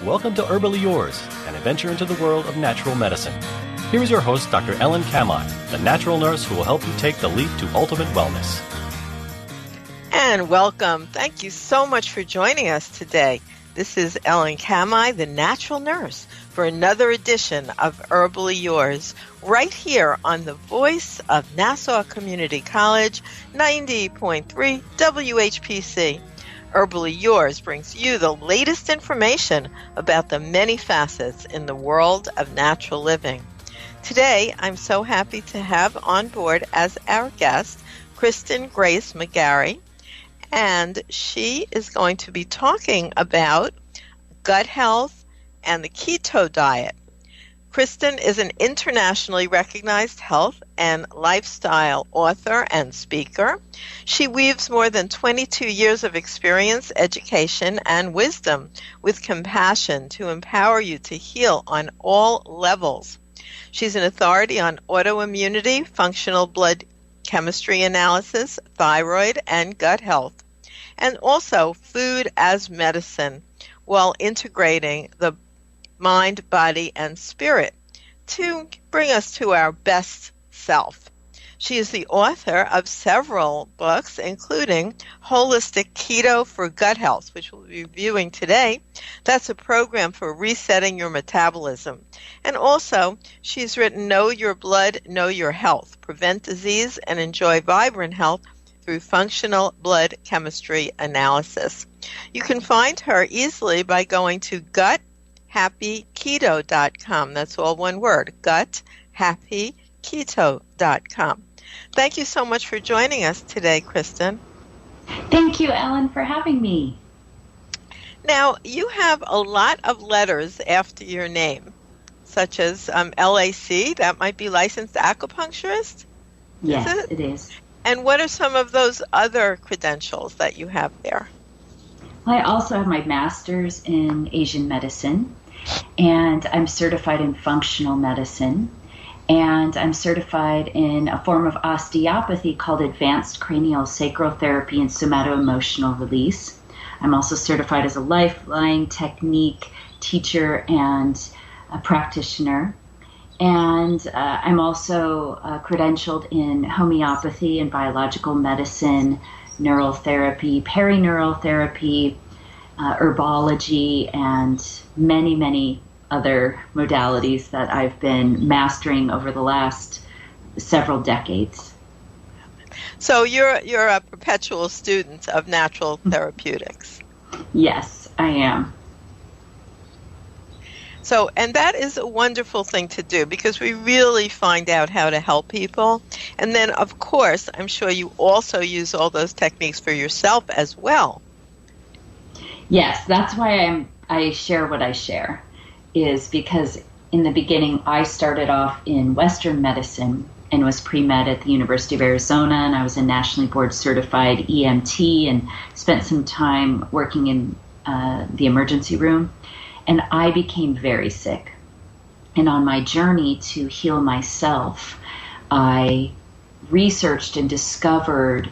Welcome to Herbally Yours, an adventure into the world of natural medicine. Here is your host, Dr. Ellen Kamhi, the natural nurse who will help you take the leap to ultimate wellness. And welcome. Thank you so much for joining us today. This is Ellen Kamhi, the natural nurse, for another edition of Herbally Yours, right here on the voice of Nassau Community College, 90.3 WHPC. Herbally Yours brings you the latest information about the many facets in the world of natural living. Today, I'm so happy to have on board as our guest, Kristin Grayce McGarry, and she is going to be talking about gut health and the keto diet. Kristin is an internationally recognized health and lifestyle author and speaker. She weaves more than 22 years of experience, education, and wisdom with compassion to empower you to heal on all levels. She's an authority on autoimmunity, functional blood chemistry analysis, thyroid, and gut health, and also food as medicine, while integrating the mind, body, and spirit to bring us to our best self. She is the author of several books, including Holistic Keto for Gut Health, which we'll be reviewing today. That's a program for resetting your metabolism. And also, she's written Know Your Blood, Know Your Health, Prevent Disease and Enjoy Vibrant Health through Functional Blood Chemistry Analysis. You can find her easily by going to guthappyketo.com. That's all one word, guthappyketo.com. Thank you so much for joining us today, Kristin. Thank you, Ellen, for having me. Now, you have a lot of letters after your name, such as LAC, that might be licensed acupuncturist? Yes, it is. And what are some of those other credentials that you have there? I also have my master's in Asian medicine, and I'm certified in functional medicine, and I'm certified in a form of osteopathy called advanced cranial sacral therapy and somato-emotional release. I'm also certified as a lifeline technique teacher and a practitioner. And I'm also credentialed in homeopathy and biological medicine, neural therapy, perineural therapy, herbology, and many, many other modalities that I've been mastering over the last several decades. So you're a perpetual student of natural therapeutics. Yes, I am. So, and that is a wonderful thing to do because we really find out how to help people. And then, of course, I'm sure you also use all those techniques for yourself as well. Yes, that's why I share what I share, is because in the beginning I started off in Western medicine and was pre-med at the University of Arizona, and I was a nationally board certified EMT and spent some time working in the emergency room. And I became very sick. And on my journey to heal myself, I researched and discovered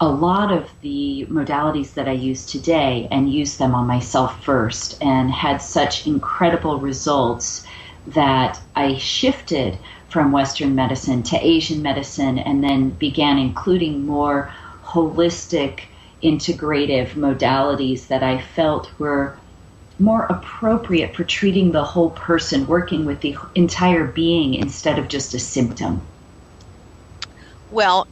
a lot of the modalities that I use today and used them on myself first and had such incredible results that I shifted from Western medicine to Asian medicine and then began including more holistic, integrative modalities that I felt were more appropriate for treating the whole person, working with the entire being instead of just a symptom. Well,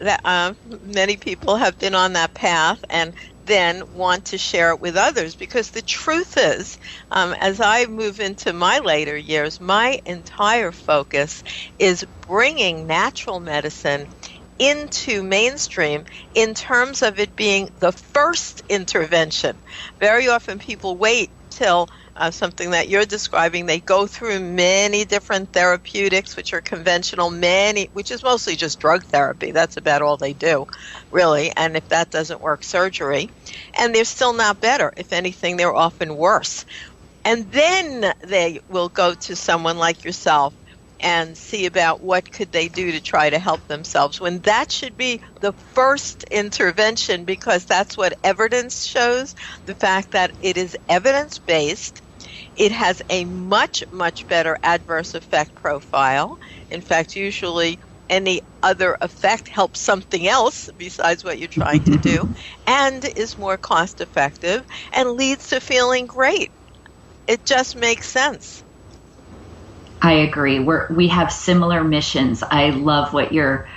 many people have been on that path and then want to share it with others because the truth is, as I move into my later years, my entire focus is bringing natural medicine into mainstream in terms of it being the first intervention. Very often people wait till something that you're describing. They go through many different therapeutics, which are conventional, which is mostly just drug therapy. That's about all they do, really. And if that doesn't work, surgery. And they're still not better. If anything, they're often worse. And then they will go to someone like yourself and see about what could they do to try to help themselves, when that should be the first intervention, because that's what evidence shows, the fact that it is evidence-based, It has a much, much better adverse effect profile. In fact, usually any other effect helps something else besides what you're trying to do, and is more cost effective and leads to feeling great. It just makes sense. I agree. We have similar missions. I love what you're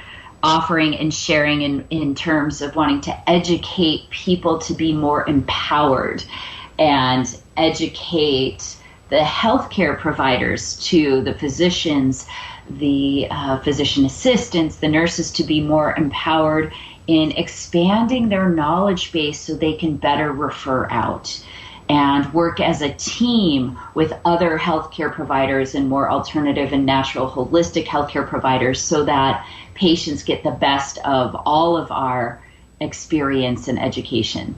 offering and sharing in terms of wanting to educate people to be more empowered and educate the healthcare providers, to the physicians, the physician assistants, the nurses, to be more empowered in expanding their knowledge base so they can better refer out and work as a team with other healthcare providers and more alternative and natural holistic healthcare providers, so that patients get the best of all of our experience and education.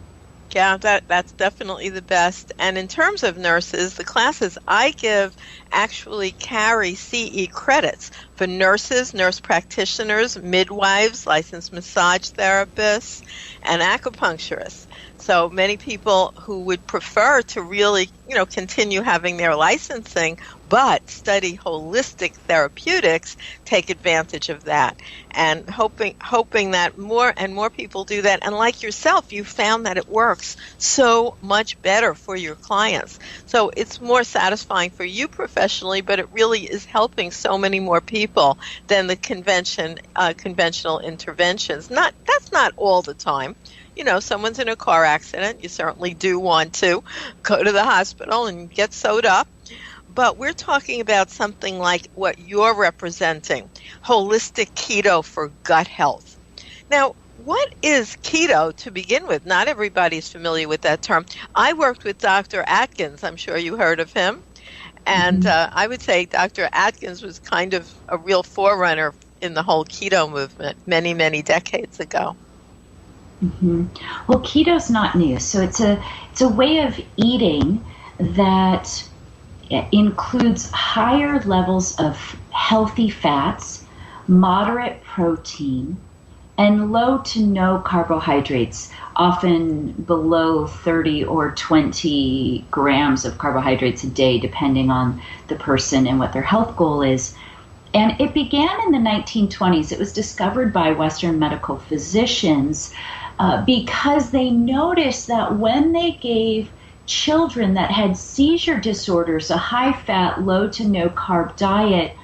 Yeah, that's definitely the best. And in terms of nurses, the classes I give actually carry CE credits for nurses, nurse practitioners, midwives, licensed massage therapists, and acupuncturists. So many people who would prefer to really, continue having their licensing but study holistic therapeutics take advantage of that, and hoping that more and more people do that. And like yourself, you found that it works so much better for your clients. So it's more satisfying for you professionally, but it really is helping so many more people than the conventional interventions. That's not all the time. Someone's in a car accident, you certainly do want to go to the hospital and get sewed up. But we're talking about something like what you're representing, holistic keto for gut health. Now, what is keto to begin with? Not everybody's familiar with that term. I worked with Dr. Atkins. I'm sure you heard of him. And I would say Dr. Atkins was kind of a real forerunner in the whole keto movement many, many decades ago. Mm-hmm. Well, keto's not new. So it's a way of eating that includes higher levels of healthy fats, moderate protein, and low to no carbohydrates, often below 30 or 20 grams of carbohydrates a day, depending on the person and what their health goal is. And it began in the 1920s. It was discovered by Western medical physicians because they noticed that when they gave children that had seizure disorders a high-fat, low to no carb diet,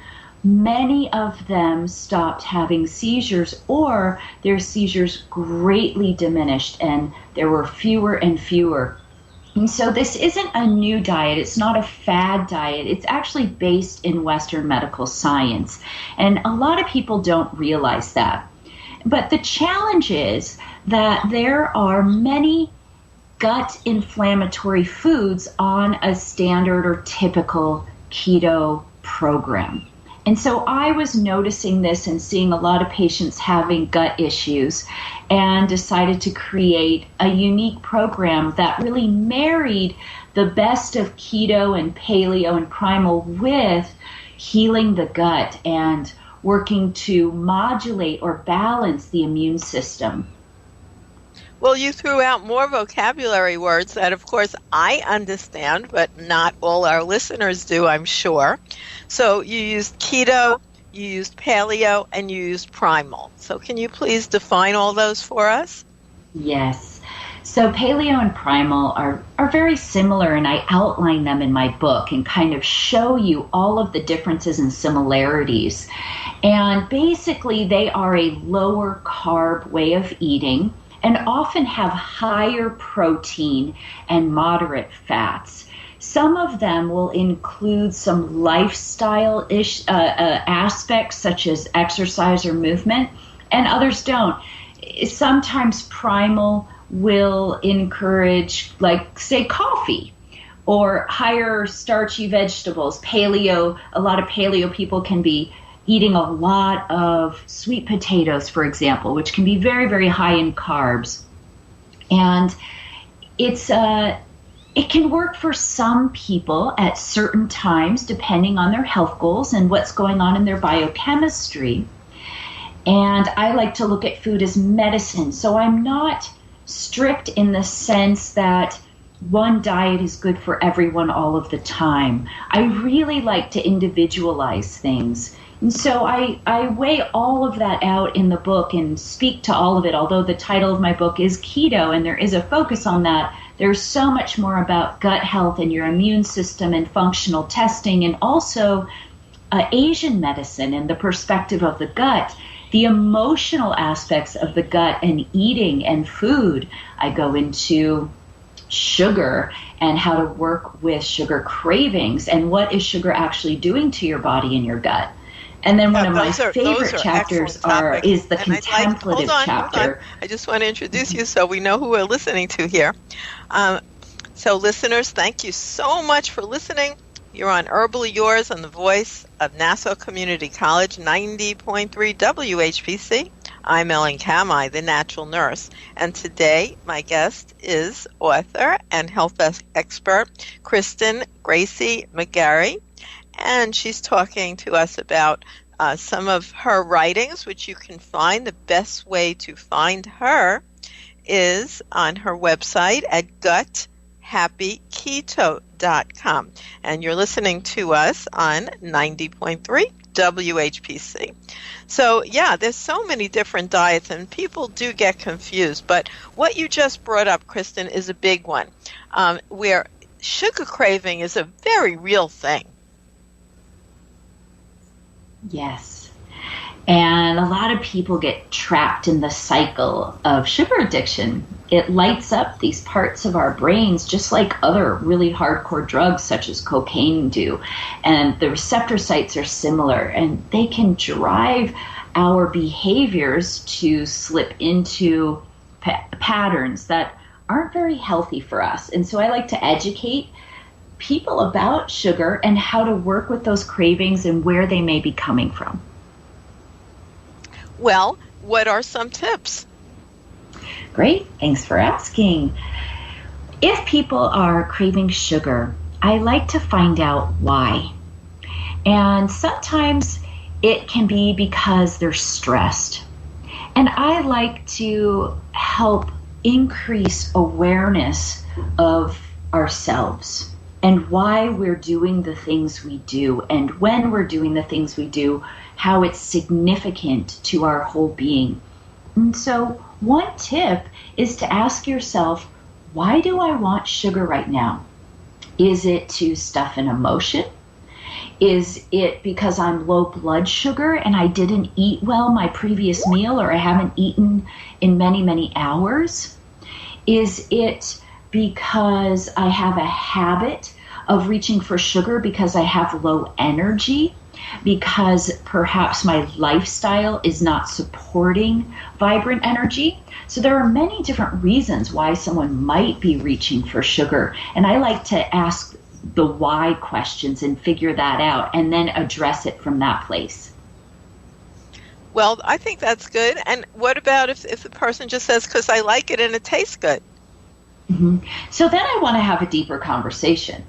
many of them stopped having seizures, or their seizures greatly diminished, and there were fewer and fewer. And so this isn't a new diet. It's not a fad diet. It's actually based in Western medical science. And a lot of people don't realize that. But the challenge is that there are many gut inflammatory foods on a standard or typical keto program. And so I was noticing this and seeing a lot of patients having gut issues, and decided to create a unique program that really married the best of keto and paleo and primal with healing the gut and working to modulate or balance the immune system. Well, you threw out more vocabulary words that, of course, I understand, but not all our listeners do, I'm sure. So you used keto, you used paleo, and you used primal. So can you please define all those for us? Yes. So paleo and primal are very similar, and I outline them in my book and kind of show you all of the differences and similarities. And basically, they are a lower carb way of eating, and often have higher protein and moderate fats. Some of them will include some lifestyle-ish aspects, such as exercise or movement, and others don't. Sometimes primal will encourage, like, say, coffee or higher starchy vegetables. Paleo, a lot of paleo people can be eating a lot of sweet potatoes, for example, which can be very, very high in carbs. And it can work for some people at certain times, depending on their health goals and what's going on in their biochemistry. And I like to look at food as medicine. So I'm not strict in the sense that one diet is good for everyone all of the time. I really like to individualize things. And so I weigh all of that out in the book and speak to all of it, although the title of my book is Keto and there is a focus on that. There's so much more about gut health and your immune system and functional testing, and also Asian medicine and the perspective of the gut, the emotional aspects of the gut and eating and food. I go into sugar and how to work with sugar cravings and what is sugar actually doing to your body and your gut. And then one of my favorite chapters is the contemplative chapter. Hold on. I just want to introduce you so we know who we're listening to here. So listeners, thank you so much for listening. You're on Herbally Yours on the voice of Nassau Community College, 90.3 WHPC. I'm Ellen Kamhi, the natural nurse. And today my guest is author and health expert Kristin Grayce McGarry. And she's talking to us about some of her writings, which you can find. The best way to find her is on her website at guthappyketo.com. And you're listening to us on 90.3 WHPC. So, yeah, there's so many different diets, and people do get confused. But what you just brought up, Kristin, is a big one, where sugar craving is a very real thing. Yes. And a lot of people get trapped in the cycle of sugar addiction. It lights up these parts of our brains just like other really hardcore drugs such as cocaine do. And the receptor sites are similar, and they can drive our behaviors to slip into patterns that aren't very healthy for us. And so I like to educate people about sugar and how to work with those cravings and where they may be coming from. Well, what are some tips? Great, thanks for asking. If people are craving sugar, I like to find out why. And sometimes it can be because they're stressed. And I like to help increase awareness of ourselves and why we're doing the things we do, and when we're doing the things we do, how it's significant to our whole being. And so one tip is to ask yourself, why do I want sugar right now? Is it to stuff an emotion? Is it because I'm low blood sugar and I didn't eat well my previous meal, or I haven't eaten in many, many hours? Is it because I have a habit of reaching for sugar because I have low energy, because perhaps my lifestyle is not supporting vibrant energy? So there are many different reasons why someone might be reaching for sugar. And I like to ask the why questions and figure that out and then address it from that place. Well, I think that's good. And what about if the person just says, because I like it and it tastes good? Mm-hmm. So then I want to have a deeper conversation.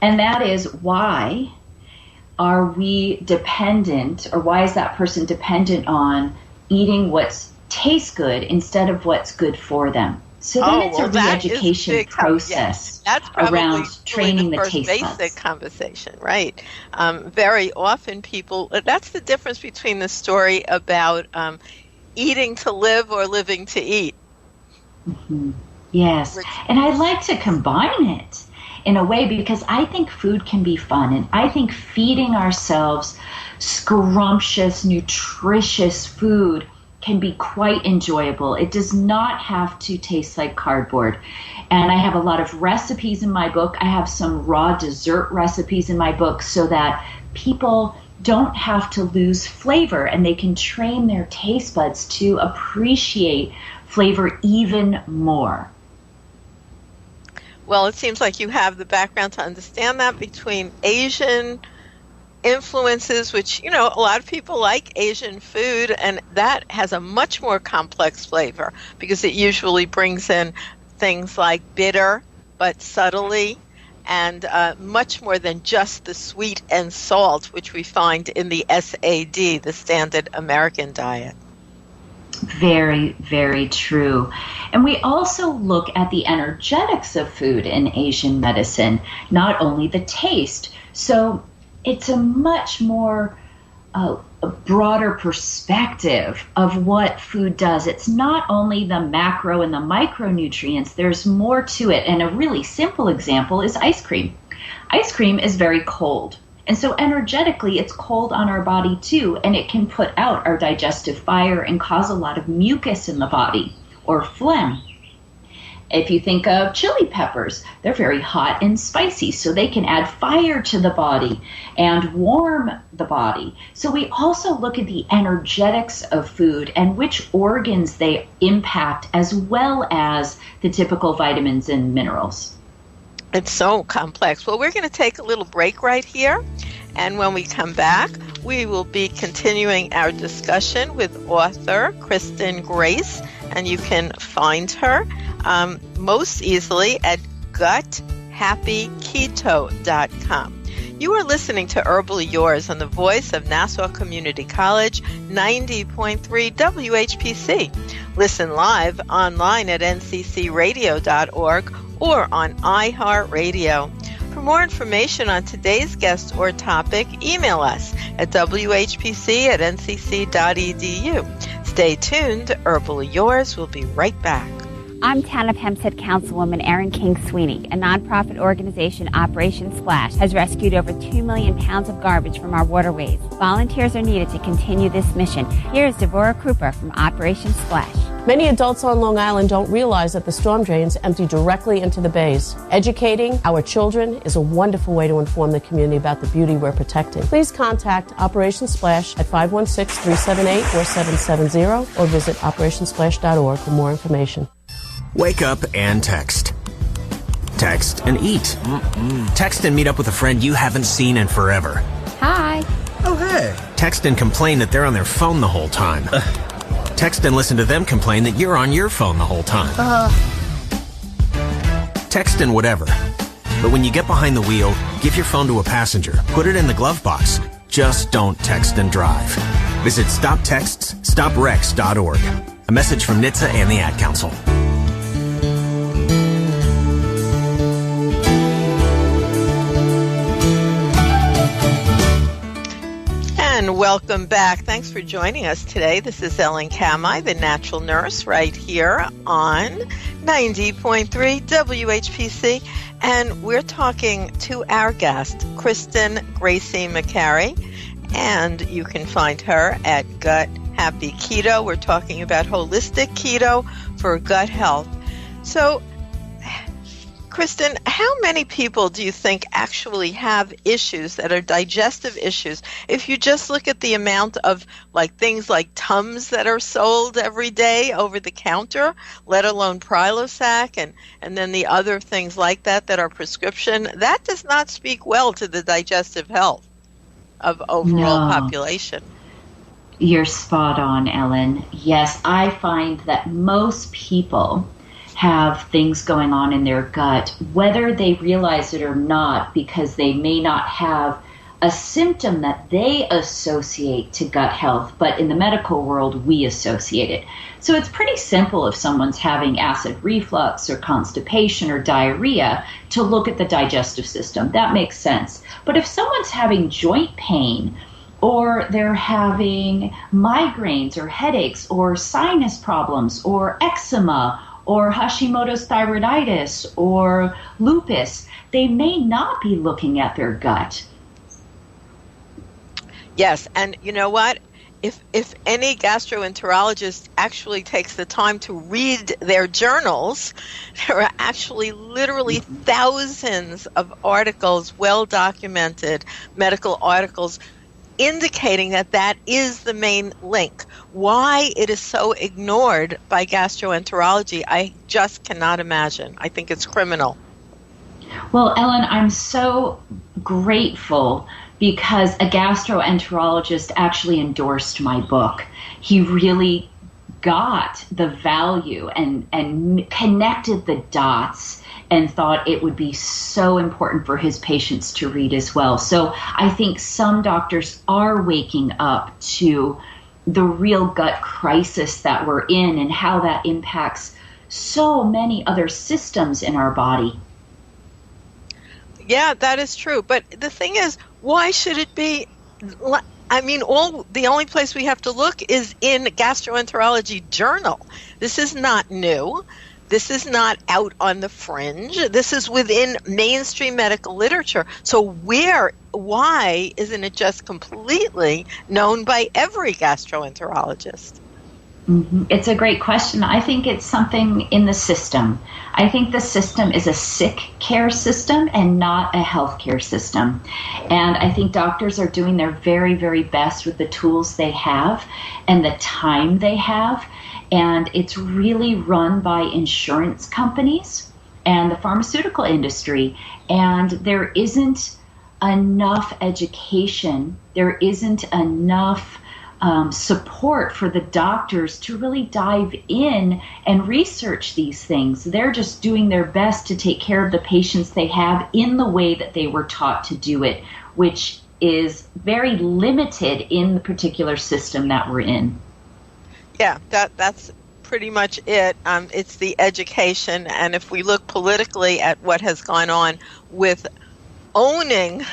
And that is, why are we dependent, or why is that person dependent on eating what tastes good instead of what's good for them? So then it's a re-education process around training the taste buds. That's basic conversation, right? Very often people, that's the difference between the story about eating to live or living to eat. Mm-hmm. Yes, and I like to combine it in a way, because I think food can be fun, and I think feeding ourselves scrumptious, nutritious food can be quite enjoyable. It does not have to taste like cardboard. And I have a lot of recipes in my book. I have some raw dessert recipes in my book so that people don't have to lose flavor, and they can train their taste buds to appreciate flavor even more. Well, it seems like you have the background to understand that, between Asian influences, which, a lot of people like Asian food, and that has a much more complex flavor because it usually brings in things like bitter, but subtly, and much more than just the sweet and salt, which we find in the SAD, the standard American diet. very, very true. And we also look at the energetics of food in Asian medicine, not only the taste. So it's a much more a broader perspective of what food does. It's not only the macro and the micronutrients, there's more to it. And a really simple example is ice cream. Ice cream is very cold. And so energetically, it's cold on our body too, and it can put out our digestive fire and cause a lot of mucus in the body or phlegm. If you think of chili peppers, they're very hot and spicy, so they can add fire to the body and warm the body. So we also look at the energetics of food and which organs they impact, as well as the typical vitamins and minerals. It's so complex. Well, we're going to take a little break right here. And when we come back, we will be continuing our discussion with author Kristin Grayce. And you can find her most easily at guthappyketo.com. You are listening to Herbally Yours on the voice of Nassau Community College, 90.3 WHPC. Listen live online at nccradio.org or on iHeartRadio. For more information on today's guest or topic, email us at whpc@ncc.edu. Stay tuned. Herbally Yours will be right back. I'm TANF Hempstead Councilwoman Erin King Sweeney. A nonprofit organization, Operation Splash, has rescued over 2 million pounds of garbage from our waterways. Volunteers are needed to continue this mission. Here's Devorah Krupa from Operation Splash. Many adults on Long Island don't realize that the storm drains empty directly into the bays. Educating our children is a wonderful way to inform the community about the beauty we're protecting. Please contact Operation Splash at 516-378-4770 or visit operationsplash.org for more information. Wake up and text. Text and eat. Text and meet up with a friend you haven't seen in forever. Hi. Oh, hey. Text and complain that they're on their phone the whole time. Text and listen to them complain that you're on your phone the whole time. Text and whatever. But when you get behind the wheel, give your phone to a passenger. Put it in the glove box. Just don't text and drive. Visit StopTextsStopWrecks.org. A message from NHTSA and the Ad Council. And welcome back. Thanks for joining us today. This is Ellen Kamhi, the natural nurse, right here on 90.3 WHPC. And we're talking to our guest, Kristin Grayce McCary. And you can find her at Gut Happy Keto. We're talking about holistic keto for gut health. So, Kristin, how many people do you think actually have issues that are digestive issues? If you just look at the amount of things like Tums that are sold every day over the counter, let alone Prilosec and then the other things like that are prescription, that does not speak well to the digestive health of overall population. You're spot on, Ellen. Yes, I find that most people have things going on in their gut, whether they realize it or not, because they may not have a symptom that they associate to gut health, but in the medical world, we associate it. So it's pretty simple if someone's having acid reflux or constipation or diarrhea to look at the digestive system. That makes sense. But if someone's having joint pain, or they're having migraines or headaches or sinus problems or eczema or Hashimoto's thyroiditis or lupus, they may not be looking at their gut. Yes, and you know what? If any gastroenterologist actually takes the time to read their journals, there are actually literally thousands of articles, well-documented medical articles, indicating that is the main link. Why it is so ignored by gastroenterology, I just cannot imagine. I think it's criminal. Well, Ellen, I'm so grateful because a gastroenterologist actually endorsed my book. He really got the value and connected the dots and thought it would be so important for his patients to read as well. So I think some doctors are waking up to the real gut crisis that we're in and how that impacts so many other systems in our body. Yeah, that is true. But the thing is, why should it be? I mean, the only place we have to look is in Gastroenterology Journal. This is not new. This is not out on the fringe. This is within mainstream medical literature. So why isn't it just completely known by every gastroenterologist? Mm-hmm. It's a great question. I think it's something in the system. I think the system is a sick care system and not a healthcare system. And I think doctors are doing their very, very best with the tools they have and the time they have. And it's really run by insurance companies and the pharmaceutical industry. And there isn't enough education. There isn't enough support for the doctors to really dive in and research these things. They're just doing their best to take care of the patients they have in the way that they were taught to do it, which is very limited in the particular system that we're in. Yeah, that's pretty much it. It's the education, and if we look politically at what has gone on with owning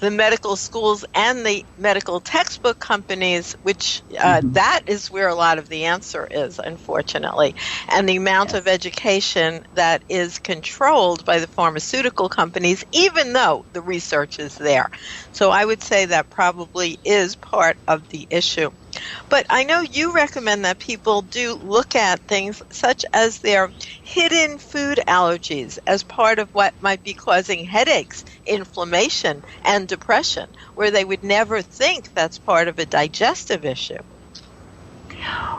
the medical schools and the medical textbook companies, which that is where a lot of the answer is, unfortunately. And the amount of education that is controlled by the pharmaceutical companies, even though the research is there. So I would say that probably is part of the issue. But I know you recommend that people do look at things such as their hidden food allergies as part of what might be causing headaches, inflammation, and depression, where they would never think that's part of a digestive issue.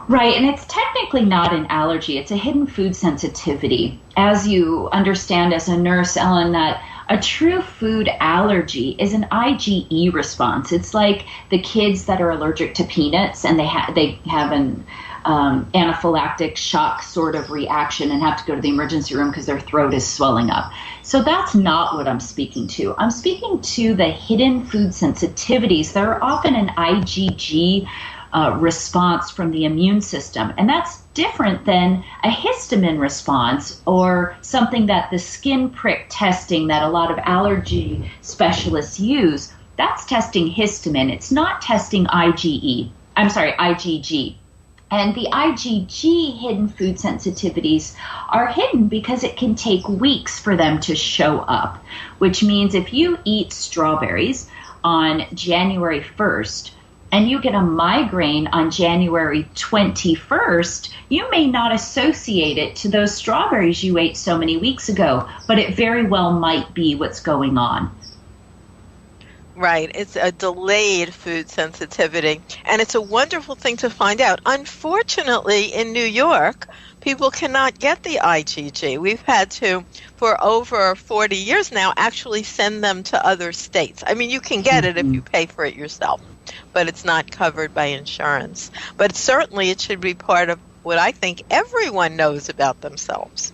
Right, and it's technically not an allergy. It's a hidden food sensitivity. As you understand as a nurse, Ellen, that a true food allergy is an IgE response. It's like the kids that are allergic to peanuts and they have an anaphylactic shock sort of reaction and have to go to the emergency room because their throat is swelling up. So that's not what I'm speaking to. I'm speaking to the hidden food sensitivities that are often an IgG response from the immune system. And that's different than a histamine response or something that the skin prick testing that a lot of allergy specialists use. That's testing histamine. It's not testing IgG. And the IgG hidden food sensitivities are hidden because it can take weeks for them to show up, which means if you eat strawberries on January 1st, and you get a migraine on January 21st, you may not associate it to those strawberries you ate so many weeks ago, but it very well might be what's going on. Right. It's a delayed food sensitivity, and it's a wonderful thing to find out. Unfortunately, in New York, people cannot get the IgG. We've had to, for over 40 years now, actually send them to other states. I mean, you can get it if you pay for it yourself, but it's not covered by insurance. But certainly it should be part of what I think everyone knows about themselves.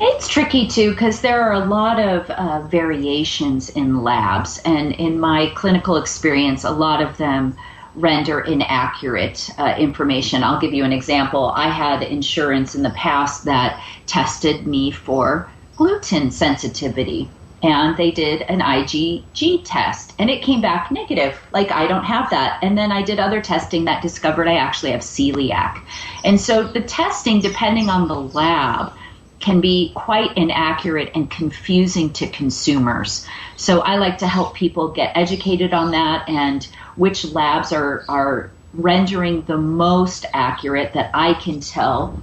It's tricky, too, because there are a lot of variations in labs. And in my clinical experience, a lot of them render inaccurate information. I'll give you an example. I had insurance in the past that tested me for gluten sensitivity. And they did an IgG test, and it came back negative, like I don't have that. And then I did other testing that discovered I actually have celiac. And so the testing, depending on the lab, can be quite inaccurate and confusing to consumers. So I like to help people get educated on that and which labs are rendering the most accurate that I can tell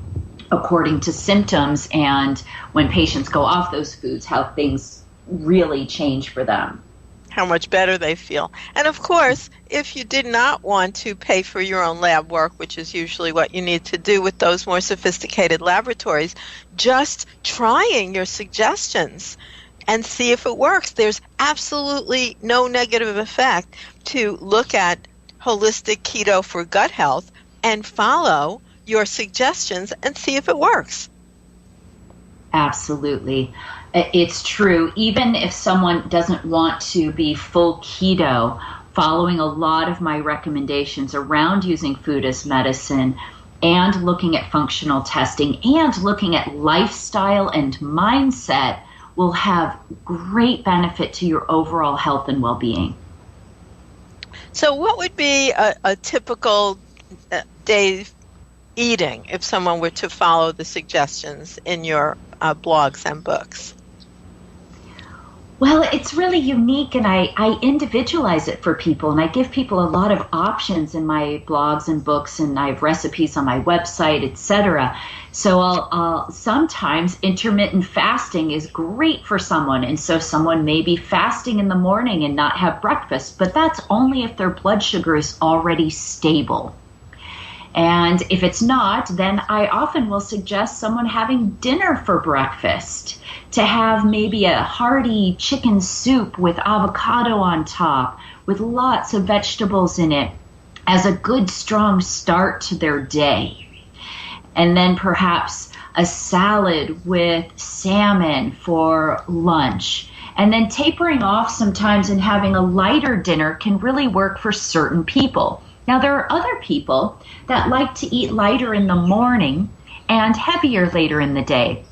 according to symptoms and when patients go off those foods, how things really change for them. How much better they feel. And of course, if you did not want to pay for your own lab work, which is usually what you need to do with those more sophisticated laboratories, just trying your suggestions and see if it works. There's absolutely no negative effect to look at holistic keto for gut health and follow your suggestions and see if it works. Absolutely. It's true. Even if someone doesn't want to be full keto following a lot of my recommendations around using food as medicine and looking at functional testing and looking at lifestyle and mindset will have great benefit to your overall health and well-being. So what would be a typical day eating if someone were to follow the suggestions in your blogs and books? Well, it's really unique, and I individualize it for people, and I give people a lot of options in my blogs and books, and I have recipes on my website, etc. So I'll sometimes intermittent fasting is great for someone, and so someone may be fasting in the morning and not have breakfast, but that's only if their blood sugar is already stable. And if it's not, then I often will suggest someone having dinner for breakfast, to have maybe a hearty chicken soup with avocado on top, with lots of vegetables in it, as a good strong start to their day. And then perhaps a salad with salmon for lunch. And then tapering off sometimes and having a lighter dinner can really work for certain people. Now, there are other people that like to eat lighter in the morning and heavier later in the day.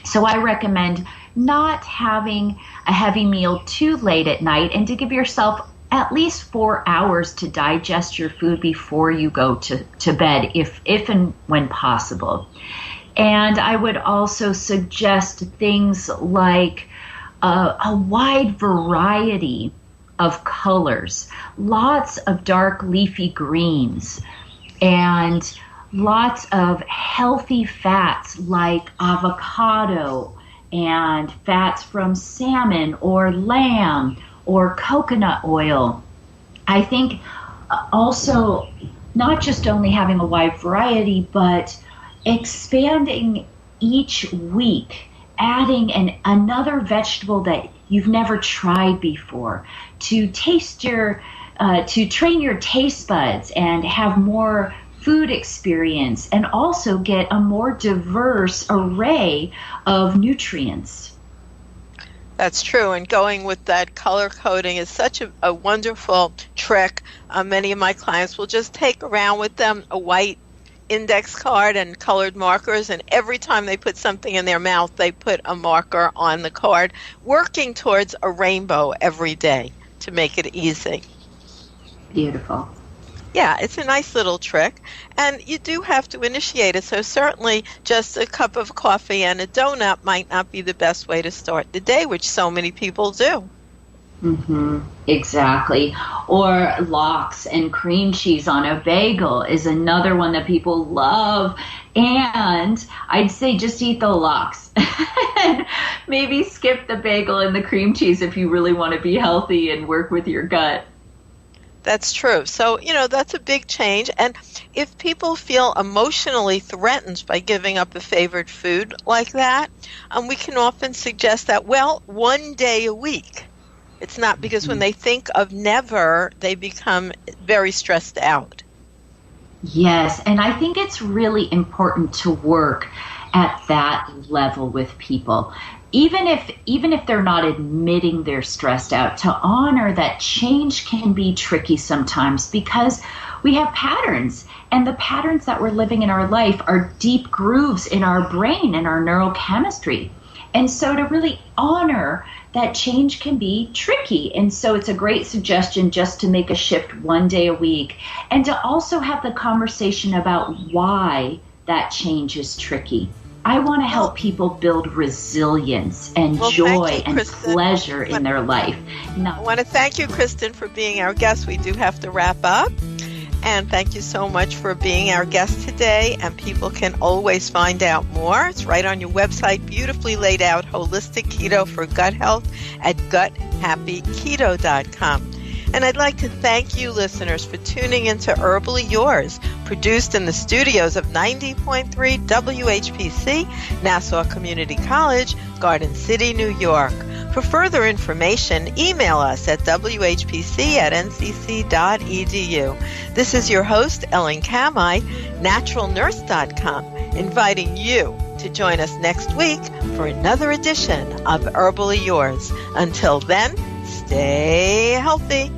So I recommend not having a heavy meal too late at night and to give yourself at least 4 hours to digest your food before you go to bed, if and when possible. And I would also suggest things like a wide variety of colors, lots of dark leafy greens, and lots of healthy fats like avocado and fats from salmon or lamb or coconut oil. I think also not just only having a wide variety, but expanding each week, adding another vegetable that you've never tried before, to to train your taste buds and have more food experience, and also get a more diverse array of nutrients. That's true, and going with that color coding is such a wonderful trick. Many of my clients will just take around with them a white index card and colored markers, and every time they put something in their mouth, they put a marker on the card, working towards a rainbow every day to make it easy. Beautiful. Yeah, it's a nice little trick, and you do have to initiate it, so certainly just a cup of coffee and a donut might not be the best way to start the day, which so many people do. Mm-hmm. Exactly. Or lox and cream cheese on a bagel is another one that people love. And I'd say just eat the lox. Maybe skip the bagel and the cream cheese if you really want to be healthy and work with your gut. That's true. So, that's a big change. And if people feel emotionally threatened by giving up a favorite food like that, we can often suggest that, one day a week. It's not because when they think of never, they become very stressed out. Yes, and I think it's really important to work at that level with people. Even if they're not admitting they're stressed out, to honor that change can be tricky sometimes because we have patterns, and the patterns that we're living in our life are deep grooves in our brain and our neurochemistry. And so to really honor that change can be tricky. And so it's a great suggestion just to make a shift one day a week, and to also have the conversation about why that change is tricky. I want to help people build resilience and joy and pleasure in their life. I want to thank you, Kristin, for being our guest. We do have to wrap up. And thank you so much for being our guest today. And people can always find out more. It's right on your website, beautifully laid out, Holistic Keto for Gut Health at guthappyketo.com. And I'd like to thank you, listeners, for tuning into Herbally Yours, produced in the studios of 90.3 WHPC, Nassau Community College, Garden City, New York. For further information, email us at whpc@ncc.edu. This is your host, Ellen Kamhi, naturalnurse.com, inviting you to join us next week for another edition of Herbally Yours. Until then, stay healthy.